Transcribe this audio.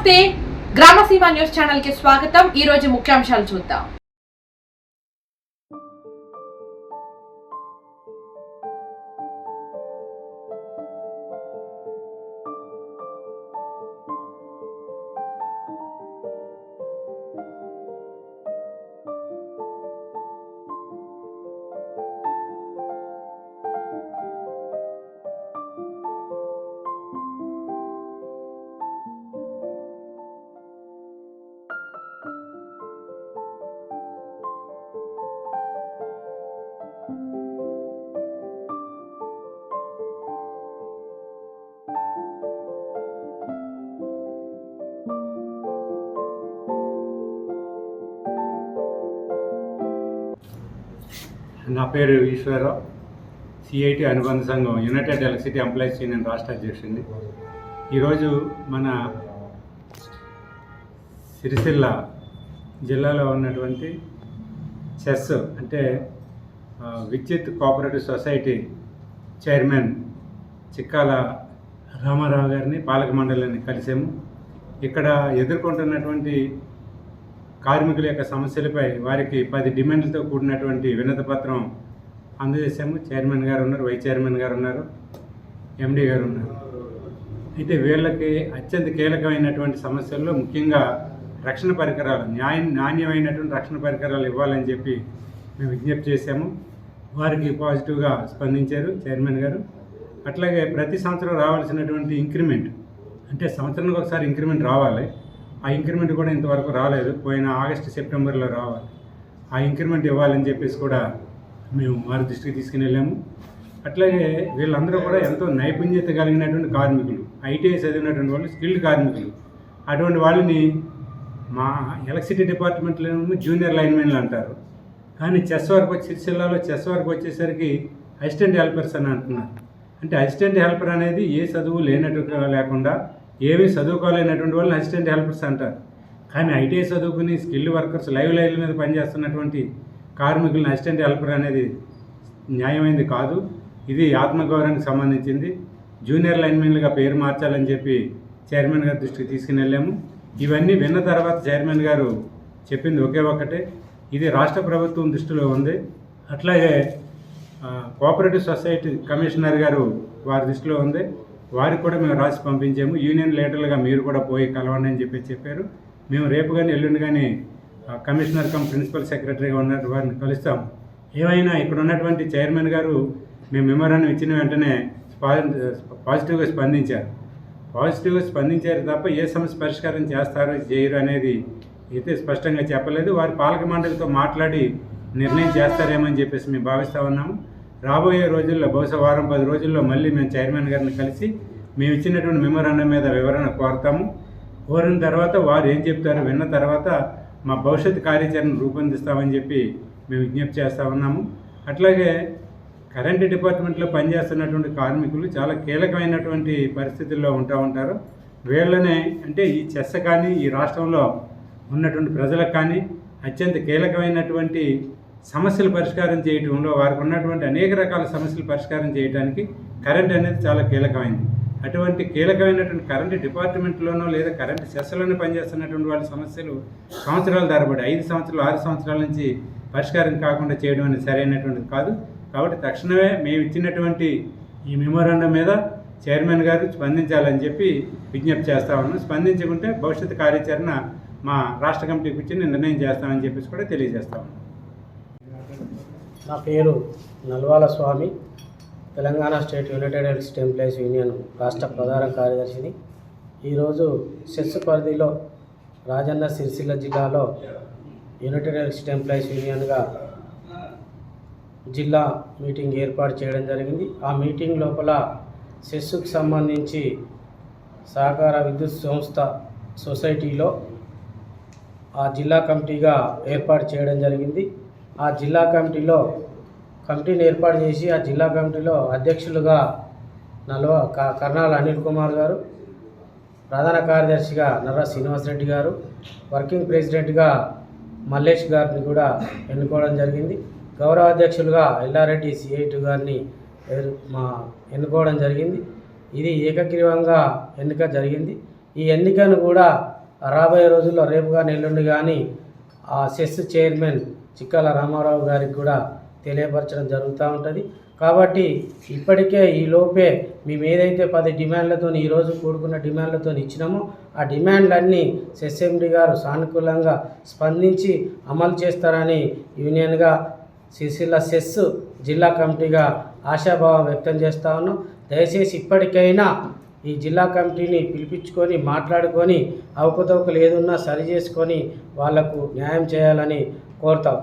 నమస్తే, గ్రామసీమ news channel కి స్వాగతం। ఈ రోజు ముఖ్యాంశాలు చూద్దాం। నా పేరు ఈశ్వరరావు, సిఐటి అనుబంధ సంఘం యునైటెడ్ ఎలక్ట్రిసిటీ ఎంప్లాయీస్ యూనియన్ రాష్ట్ర అధ్యక్షుడిని। ఈరోజు మన సిరిసిల్ల జిల్లాలో ఉన్నటువంటి చెస్ అంటే విద్యుత్ cooperative society chairman Chikkala Ramarao గారిని, పాలక మండలిని కలిసాము। ఇక్కడ ఎదుర్కొంటున్నటువంటి కార్మికుల యొక్క సమస్యలపై వారికి 10 డిమాండ్లతో కూడినటువంటి వినతి పత్రం అందజేశాము। చైర్మన్ గారు ఉన్నారు, వైస్ చైర్మన్ గారు ఉన్నారు, ఎండి గారు ఉన్నారు। అయితే వీళ్ళకి అత్యంత కీలకమైనటువంటి సమస్యల్లో ముఖ్యంగా రక్షణ పరికరాలు, నాణ్యమైనటువంటి రక్షణ పరికరాలు ఇవ్వాలని చెప్పి మేము విజ్ఞప్తి చేశాము। వారికి పాజిటివ్గా స్పందించారు చైర్మన్ గారు। అట్లాగే ప్రతి సంవత్సరం రావాల్సినటువంటి ఇంక్రిమెంట్, అంటే సంవత్సరానికి ఒకసారి ఇంక్రిమెంట్ రావాలి, ఆ ఇంక్రిమెంట్ కూడా ఇంతవరకు రాలేదు, పోయిన ఆగస్టు సెప్టెంబర్లో రావాలి। ఆ ఇంక్రిమెంట్ ఇవ్వాలని చెప్పేసి కూడా మేము వారి దృష్టికి తీసుకుని వెళ్ళాము। అట్లాగే వీళ్ళందరూ కూడా ఎంతో నైపుణ్యత కలిగినటువంటి కార్మికులు, ఐటీఐ చదివినటువంటి వాళ్ళు, స్కిల్డ్ కార్మికులు। అటువంటి వాళ్ళని మా ఎలక్ట్రిసిటీ డిపార్ట్మెంట్లో జూనియర్ లైన్మెన్లు అంటారు, కానీ చెస్ వర్క్ వచ్చి సిరిసిల్లాలో చెస్ వర్క్ వచ్చేసరికి అసిస్టెంట్ హెల్పర్స్ అని అంటున్నారు। అంటే అసిస్టెంట్ హెల్పర్ అనేది ఏ చదువు లేకుండా ఏమీ చదువుకోలేనటువంటి వాళ్ళని అసిస్టెంట్ హెల్పర్స్ అంటారు, కానీ ఐటీఐ చదువుకుని స్కిల్డ్ వర్కర్స్ లైవ్ లైన్ల మీద పనిచేస్తున్నటువంటి కార్మికులను అసిస్టెంట్ హెల్పర్ అనేది న్యాయమైనది కాదు, ఇది ఆత్మగౌరవానికి సంబంధించింది। జూనియర్ లైన్మెన్లుగా పేరు మార్చాలని చెప్పి చైర్మన్ గారి దృష్టికి తీసుకుని వెళ్ళాము। ఇవన్నీ విన్న తర్వాత చైర్మన్ గారు చెప్పింది ఒకే ఒక్కటే, ఇది రాష్ట్ర ప్రభుత్వం దృష్టిలో ఉంది, అట్లాగే కోఆపరేటివ్ సొసైటీ కమిషనర్ గారు వారి దృష్టిలో ఉంది, వారికి కూడా మేము రాసి పంపించాము। యూనియన్ లీడర్లుగా మీరు కూడా పోయి కలవండి అని చెప్పారు। మేము రేపు కానీ ఎల్లుండి కానీ కమిషనర్ కమ్ ప్రిన్సిపల్ సెక్రటరీగా ఉన్న వారిని కలుస్తాం। ఏమైనా ఇక్కడ ఉన్నటువంటి చైర్మన్ గారు మేము మెమోరాండం ఇచ్చిన వెంటనే పాజిటివ్గా స్పందించారు తప్ప ఏ సమస్య పరిష్కారం చేస్తారో చేయరు అనేది అయితే స్పష్టంగా చెప్పలేదు। వారి పాలక మండలితో మాట్లాడి నిర్ణయం చేస్తారేమని చెప్పేసి మేము భావిస్తూ ఉన్నాము। రాబోయే రోజుల్లో బహుశా వారం 10 రోజుల్లో మళ్ళీ మేము చైర్మన్ గారిని కలిసి మేము ఇచ్చినటువంటి మెమోరాండం మీద వివరణ కోరిన తర్వాత వారు ఏం చెప్తారో విన్న తర్వాత మా భవిష్యత్ కార్యాచరణ రూపొందిస్తామని చెప్పి మేము విజ్ఞప్తి చేస్తూ ఉన్నాము। అట్లాగే కరెంటు డిపార్ట్మెంట్లో పనిచేస్తున్నటువంటి కార్మికులు చాలా కీలకమైనటువంటి పరిస్థితుల్లో ఉంటారు। వీళ్ళనే అంటే ఈ చెస్ కానీ ఈ రాష్ట్రంలో ఉన్నటువంటి ప్రజలకు కానీ అత్యంత కీలకమైనటువంటి సమస్యలు పరిష్కారం చేయడంలో, వారికి ఉన్నటువంటి అనేక రకాల సమస్యలు పరిష్కారం చేయడానికి కరెంట్ అనేది చాలా కీలకమైంది। అటువంటి కీలకమైనటువంటి కరెంటు డిపార్ట్మెంట్లోనో లేదా కరెంటు సెస్లోనే పనిచేస్తున్నటువంటి వాళ్ళ సమస్యలు సంవత్సరాల తరబడి 5 సంవత్సరాలు 6 సంవత్సరాల నుంచి పరిష్కారం కాకుండా చేయడం అనేది సరైనటువంటిది కాదు। కాబట్టి తక్షణమే మేము ఇచ్చినటువంటి ఈ మెమోరాండం మీద చైర్మన్ గారు స్పందించాలని చెప్పి విజ్ఞప్తి చేస్తూ ఉన్నాం। స్పందించకుంటే భవిష్యత్ కార్యాచరణ మా రాష్ట్ర కమిటీకి వచ్చి నిర్ణయం చేస్తామని చెప్పేసి కూడా తెలియజేస్తా ఉన్నాం। నా పేరు Nalwala Swamy, Telangana state united electricity employees union రాష్ట్ర ప్రధాన కార్యదర్శిని। ఈరోజు సెస్ పరిధిలో రాజన్న సిరిసిల్ల జిల్లాలో యునైటెడ్ ఎలక్ట్రిసిటీ ఎంప్లాయీస్ యూనియన్గా జిల్లా మీటింగ్ ఏర్పాటు చేయడం జరిగింది। ఆ మీటింగ్ లోపల సెస్సుకు సంబంధించి సహకార విద్యుత్ సంస్థ సొసైటీలో ఆ జిల్లా కమిటీగా ఏర్పాటు చేయడం జరిగింది। ఆ జిల్లా కమిటీని ఏర్పాటు చేసి ఆ జిల్లా కమిటీలో అధ్యక్షులుగా కర్నాల అనిల్ కుమార్ గారు, ప్రధాన కార్యదర్శిగా నర్రా శ్రీనివాసరెడ్డి గారు, వర్కింగ్ ప్రెసిడెంట్గా మల్లేష్ గారిని కూడా ఎన్నుకోవడం జరిగింది। గౌరవ అధ్యక్షులుగా ఎల్లారెడ్డి సిఐటి గారిని ఎన్నుకోవడం జరిగింది। ఇది ఏకగ్రీవంగా ఎన్నిక జరిగింది। ఈ ఎన్నికను కూడా రాబోయే రోజుల్లో రేపు కానీ ఎల్లుండి కానీ ఆ సెస్ చైర్మన్ చిక్కాల రామారావు గారికి కూడా తెలియపరచడం జరుగుతూ ఉంటుంది. కాబట్టి ఇప్పటికే ఈ లోపే మేము ఏదైతే 10 డిమాండ్లతో ఈరోజు కూడుకున్న డిమాండ్లతో ఇచ్చినామో ఆ డిమాండ్లన్నీ సెస్ ఎండి గారు సానుకూలంగా స్పందించి అమలు చేస్తారని యూనియన్గా సిరిసిల్ల సెస్ జిల్లా కమిటీగా ఆశాభావం వ్యక్తం చేస్తూ ఉన్నాం. దయచేసి ఇప్పటికైనా ఈ జిల్లా కమిటీని పిలిపించుకొని మాట్లాడుకొని అవకతవకలు ఏదున్నా సరి చేసుకొని వాళ్లకు న్యాయం చేయాలని కోరుతాం.